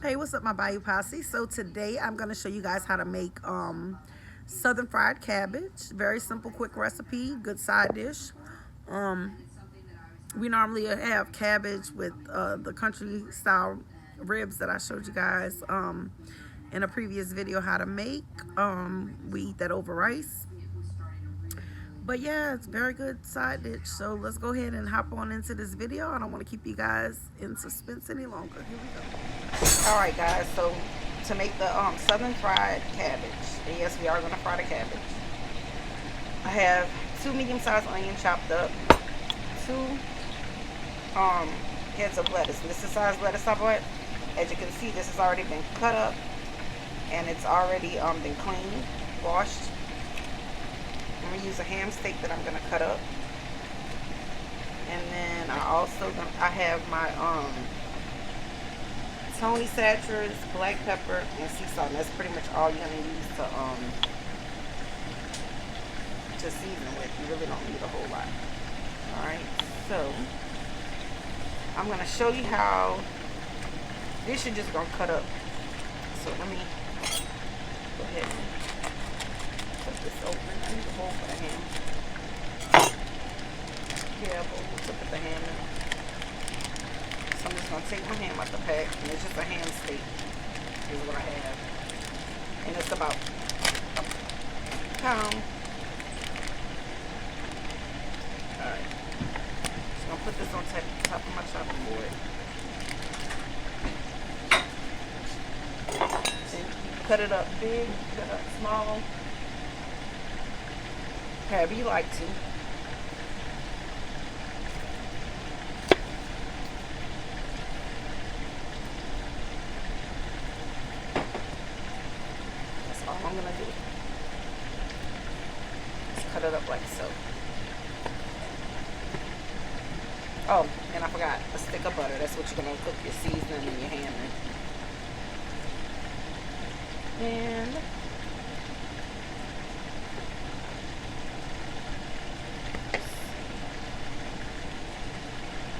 Hey, what's up, my Bayou Posse? So today I'm going to show you guys how to make southern fried cabbage. Very simple, quick recipe, good side dish. Um, we normally have cabbage with the country style ribs that I showed you guys in a previous video how to make. We eat that over rice. But yeah, it's very good side dish. So let's go ahead and hop on into this video. I don't want to keep you guys in suspense any longer. Here we go. All right, guys. So to make the southern fried cabbage, and yes, we are going to fry the cabbage. I have 2 medium-sized onions chopped up, 2 heads of lettuce. And this is the size lettuce I bought. As you can see, this has already been cut up, and it's already been cleaned, washed. I'm going to use a ham steak that I'm going to cut up. And then I have my Tony Satchers, black pepper, and sea salt. And that's pretty much all you're going to use to season with. You really don't need a whole lot. Alright, so I'm going to show you how this you're just going to cut up. So let me go ahead and cut this open. I need a bowl for the ham. Yeah, bowl to put the ham in. So I'm just going to take my ham out the pack, and it's just a ham steak is what I have. And it's about a pound. Alright. So I'm going to put this on top of my chopping board. And you cut it up big, cut it up small. However you like to. That's all I'm going to do. Just cut it up like so. Oh, and I forgot a stick of butter. That's what you're going to cook your seasoning and your ham in. And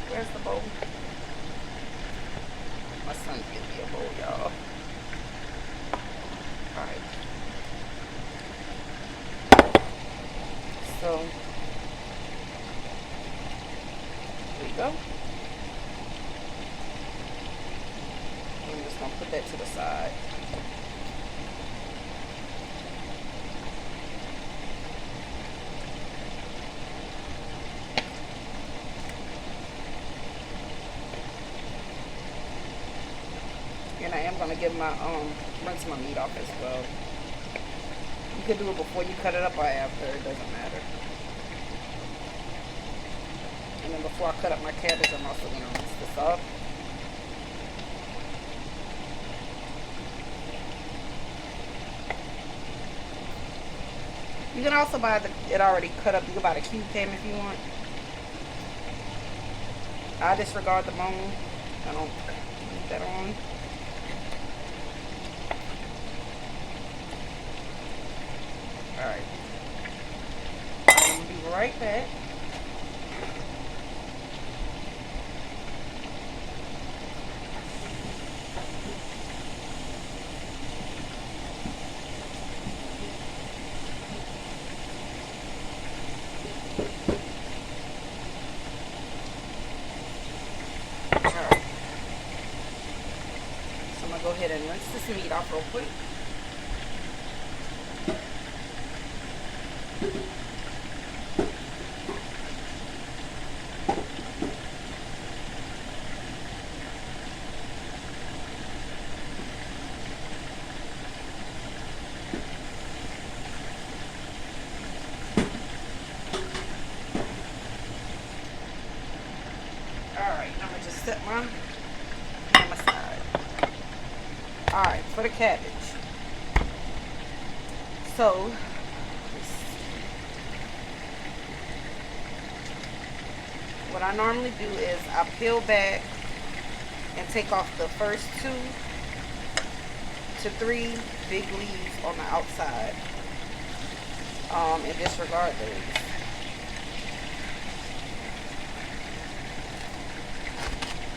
where's the bowl? My son's giving me a bowl, y'all. Alright. So, there you go. I'm just going to put that to the side. And I am going to give my, rinse my meat off as well. You could do it before you cut it up or after, it doesn't matter. And then before I cut up my cabbage, I'm also going to rinse this off. You can also buy it already cut up. You can buy the cube cam if you want. I disregard the bone. I don't leave that on. Alright. I'm going to be right back. Alright. So I'm going to go ahead and rinse this meat off real quick. Alright, I'm going to just set my ham aside. Alright, for the cabbage. So, what I normally do is I peel back and take off the first 2 to 3 big leaves on the outside. And disregard those.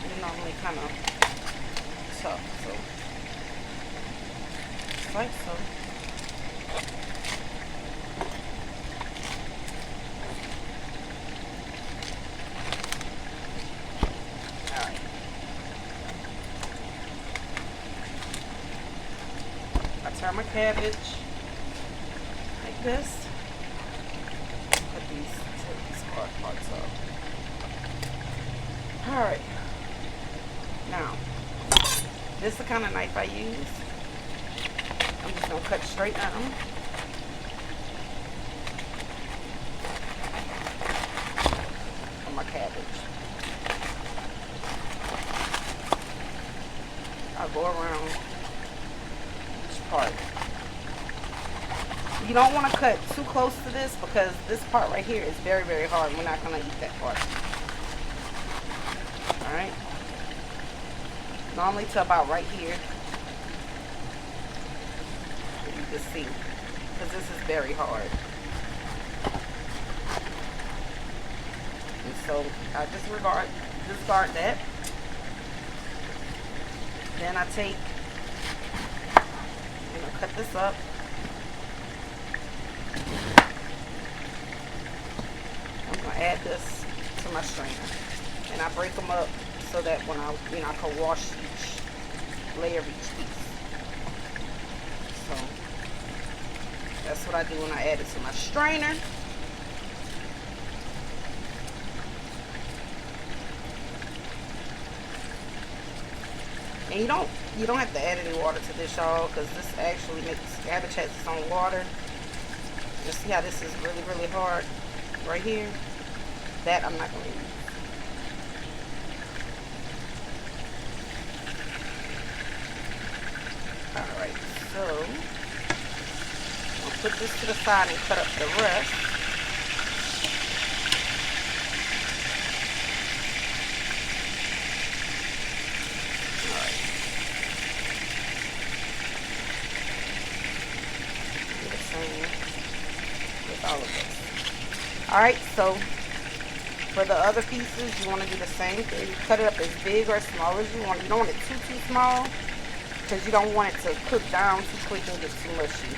You normally kind of tough, so like so. Alright. I turn my cabbage like this. Put take these parts up. Alright. Now, this is the kind of knife I use. I'm just going to cut straight down. On my cabbage. I'll go around each part. You don't want to cut too close to this because this part right here is very, very hard. We're not going to eat that part. Alright. Normally to about right here. You can see. Because this is very hard. And so I disregard that. Then I take, I'm going to cut this up. I'm going to add this to my strainer. And I break them up so that when I can wash each layer of each piece. So that's what I do when I add it to my strainer. And you don't have to add any water to this, y'all, because this actually makes cabbage has its own water. You see how this is really, really hard right here? That I'm not going to use. Alright, so I'll put this to the side and cut up the rest. Alright. Do the same with all of this. Alright, so for the other pieces, you want to do the same thing. Cut it up as big or as small as you want. You don't want it too small, because you don't want it to cook down too quick and get too mushy.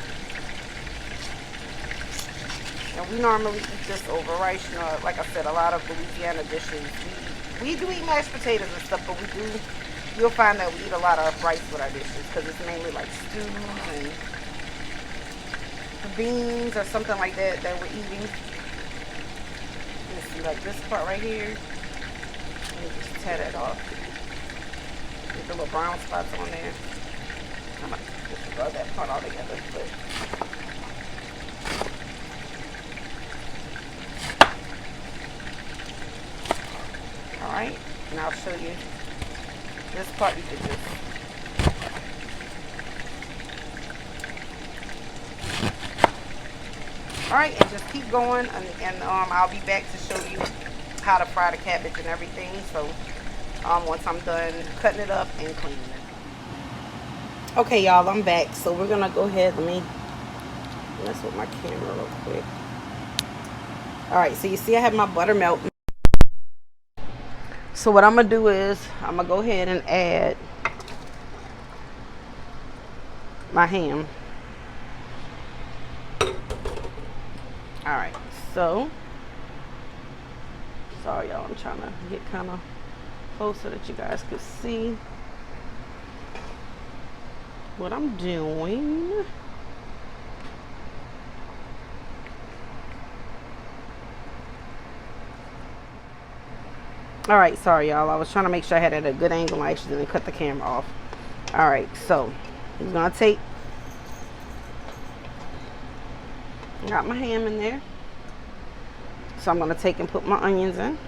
And we normally eat this over rice. You know, like I said, a lot of Louisiana dishes, we do eat mashed potatoes and stuff, but you'll find that we eat a lot of rice with our dishes, because it's mainly like stews and beans or something like that we're eating. Let's see, like this part right here. Let me just tear that off. Get the little brown spots on there. I'm going to disregard that part altogether. But alright, and I'll show you this part. You can just alright, and just keep going, and I'll be back to show you how to fry the cabbage and everything. So once I'm done cutting it up and cleaning it. Okay, y'all, I'm back. So we're gonna go ahead. Let me mess with my camera real quick. Alright, so you see I have my butter melting. So what I'm gonna do is I'm gonna go ahead and add my ham. Alright, so sorry y'all, I'm trying to get kind of close so that you guys could see what I'm doing. Alright, sorry y'all, I was trying to make sure I had it at a good angle. I actually didn't cut the camera off. Alright, so I'm gonna take, got my ham in there, so I'm gonna take and put my onions in.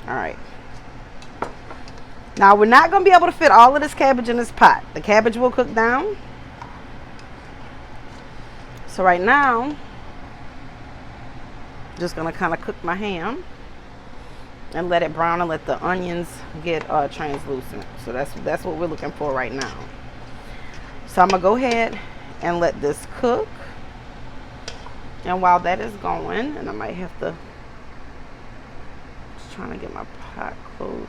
Alright, now we're not gonna be able to fit all of this cabbage in this pot. The cabbage will cook down. So right now, just gonna kind of cook my ham and let it brown and let the onions get translucent. So that's what we're looking for right now. So I'm gonna go ahead and let this cook. And while that is going, and I might have to, just trying to get my pot close.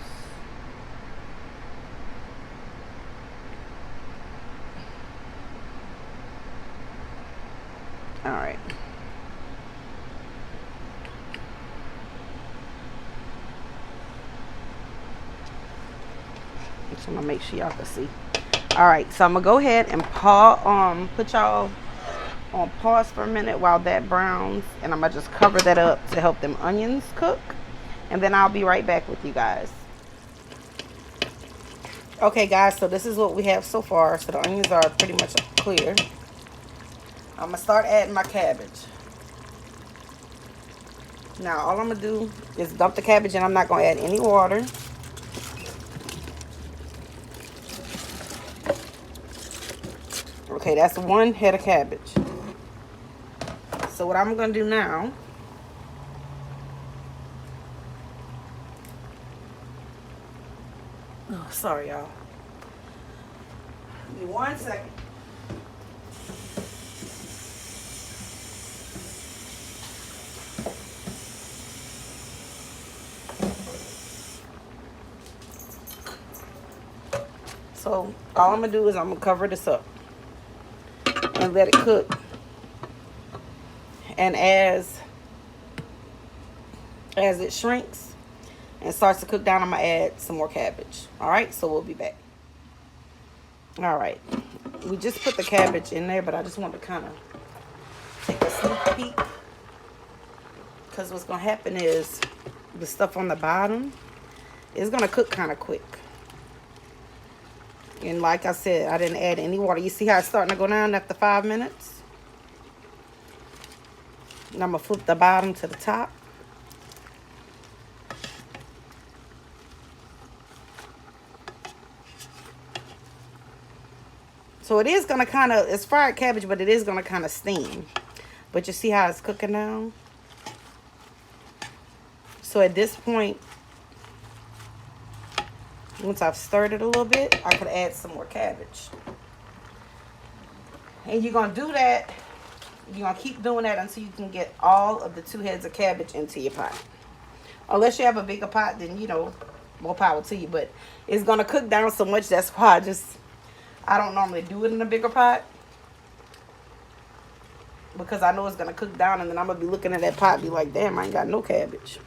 All right. So I'm gonna make sure y'all can see. All right, so I'm gonna go ahead and put y'all on pause for a minute while that browns, and I'm gonna just cover that up to help them onions cook, and then I'll be right back with you guys. Okay guys, so this is what we have so far. So the onions are pretty much clear. I'm gonna start adding my cabbage. Now all I'm gonna do is dump the cabbage in. I'm not gonna add any water. Okay, that's one head of cabbage. So what I'm gonna do now, oh, sorry y'all. Give me 1 second. So all I'm gonna do is I'm gonna cover this up and let it cook. And as it shrinks and starts to cook down, I'm gonna add some more cabbage. All right, so we'll be back. All right, we just put the cabbage in there, but I just want to kind of take a sneak peek, because what's gonna happen is the stuff on the bottom is gonna cook kind of quick. And like I said, I didn't add any water. You see how it's starting to go down after 5 minutes? And I'm going to flip the bottom to the top. So it is going to kind of, it's fried cabbage, but it is going to kind of steam. But you see how it's cooking now? So at this point, once I've stirred it a little bit, I could add some more cabbage. And you're going to do that. You're going to keep doing that until you can get all of the 2 heads of cabbage into your pot. Unless you have a bigger pot, then, you know, more power to you. But it's going to cook down so much. That's why I don't normally do it in a bigger pot. Because I know it's going to cook down, and then I'm going to be looking at that pot and be like, damn, I ain't got no cabbage.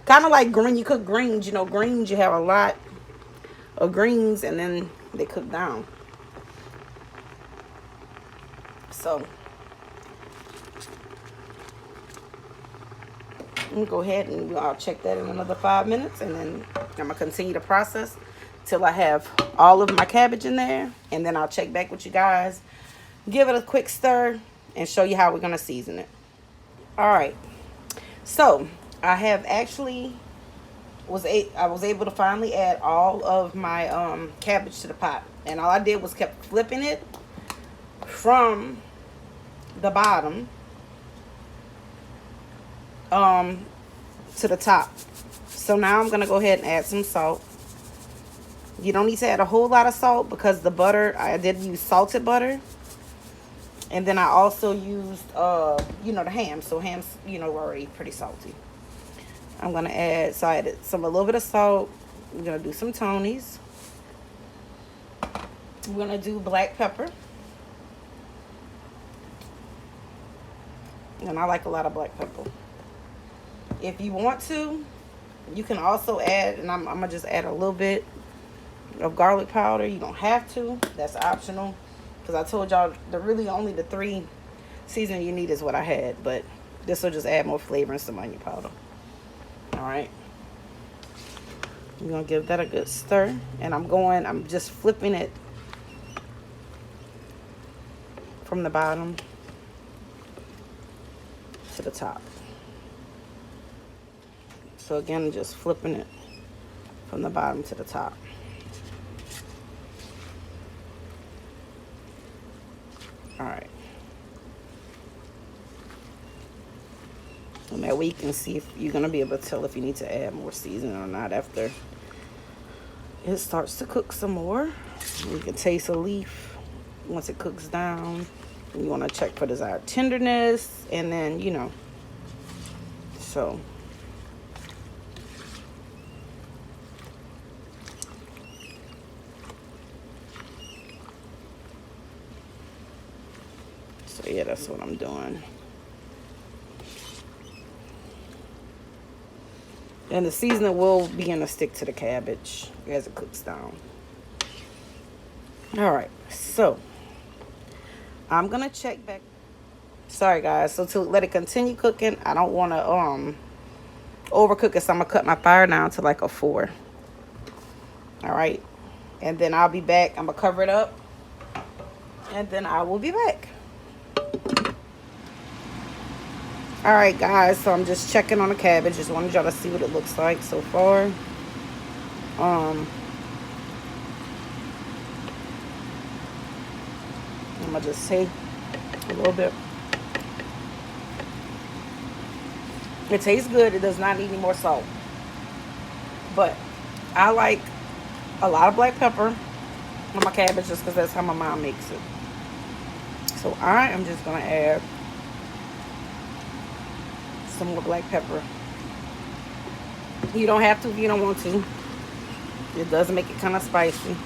Kind of like green. You cook greens. You know, greens, you have a lot of greens, and then they cook down. So I'm gonna go ahead and I'll check that in another 5 minutes, and then I'm gonna continue the process till I have all of my cabbage in there, and then I'll check back with you guys, give it a quick stir, and show you how we're gonna season it. All right, so I have actually I was able to finally add all of my cabbage to the pot, and all I did was kept flipping it from the bottom to the top. So now I'm gonna go ahead and add some salt. You don't need to add a whole lot of salt, because the butter, I did use salted butter, and then I also used you know, the ham. So ham's, you know, already pretty salty. I'm gonna add, so I added a little bit of salt. We're gonna do some Tonys. We're gonna do black pepper. And I like a lot of black pepper. If you want to, you can also add, and I'm gonna just add a little bit of garlic powder. You don't have to, that's optional, because I told y'all really only the 3 seasoning you need is what I had, but this will just add more flavor and some onion powder. All right, I'm gonna give that a good stir, and I'm just flipping it from the bottom to the top. So again, just flipping it from the bottom to the top. All right. And that way you can see if you're going to be able to tell if you need to add more seasoning or not after it starts to cook some more. You can taste a leaf once it cooks down. You want to check for desired tenderness, and then, you know, so yeah, that's what I'm doing. And the seasoning will begin to stick to the cabbage as it cooks down. All right, so I'm gonna check back. Sorry guys, so to let it continue cooking, I don't want to overcook it, so I'm gonna cut my fire down to like a 4. All right, and then I'll be back. I'm gonna cover it up, and then I will be back. All right guys, so I'm just checking on the cabbage. Just wanted y'all to see what it looks like so far. I'm gonna just take a little bit. It tastes good. It does not need any more salt, but I like a lot of black pepper on my cabbage just because that's how my mom makes it. So I am just gonna add some more black pepper. You don't have to if you don't want to. It does make it kind of spicy.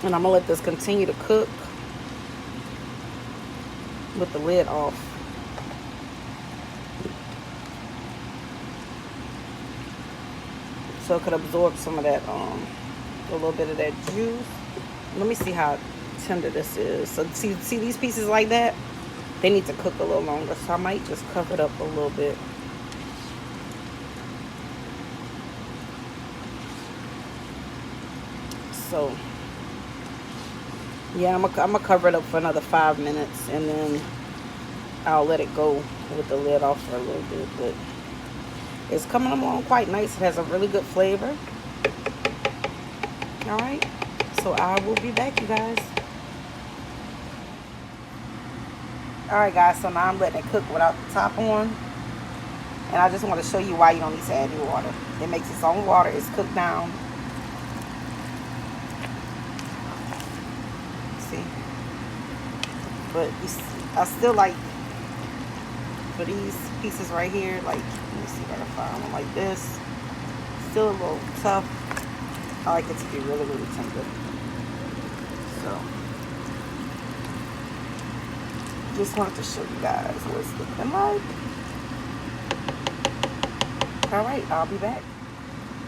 And I'm gonna let this continue to cook with the lid off. So it could absorb some of that, a little bit of that juice. Let me see how tender this is. So see these pieces like that? They need to cook a little longer. So I might just cover it up a little bit. So yeah, I'm gonna cover it up for another 5 minutes, and then I'll let it go with the lid off for a little bit. But it's coming along quite nice. It has a really good flavor. All right, so I will be back, you guys. All right, guys, so now I'm letting it cook without the top on. And I just want to show you why you don't need to add any water. It makes its own water. It's cooked down. See? But I still like, for these pieces right here, like, let me see if I can find one like this. Still a little tough. I like it to be really, really tender. So, just wanted to show you guys what it's looking like. All right, I'll be back.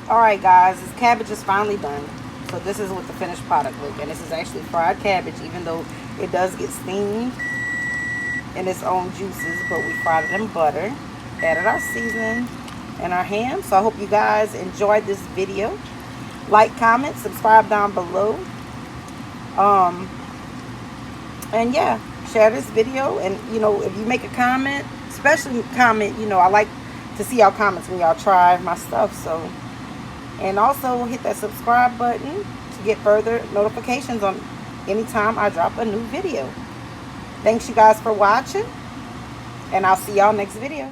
All right, guys, this cabbage is finally done. So this is what the finished product looks, and this is actually fried cabbage, even though it does get steamed in its own juices. But we fried it in butter, added our seasoning and our ham. So I hope you guys enjoyed this video. Like, comment, subscribe down below. And yeah, share this video. And you know, if you make a comment, especially comment, you know, I like to see y'all comments when y'all try my stuff. So, and also hit that subscribe button to get further notifications on anytime I drop a new video. Thanks you guys for watching, and I'll see y'all next video.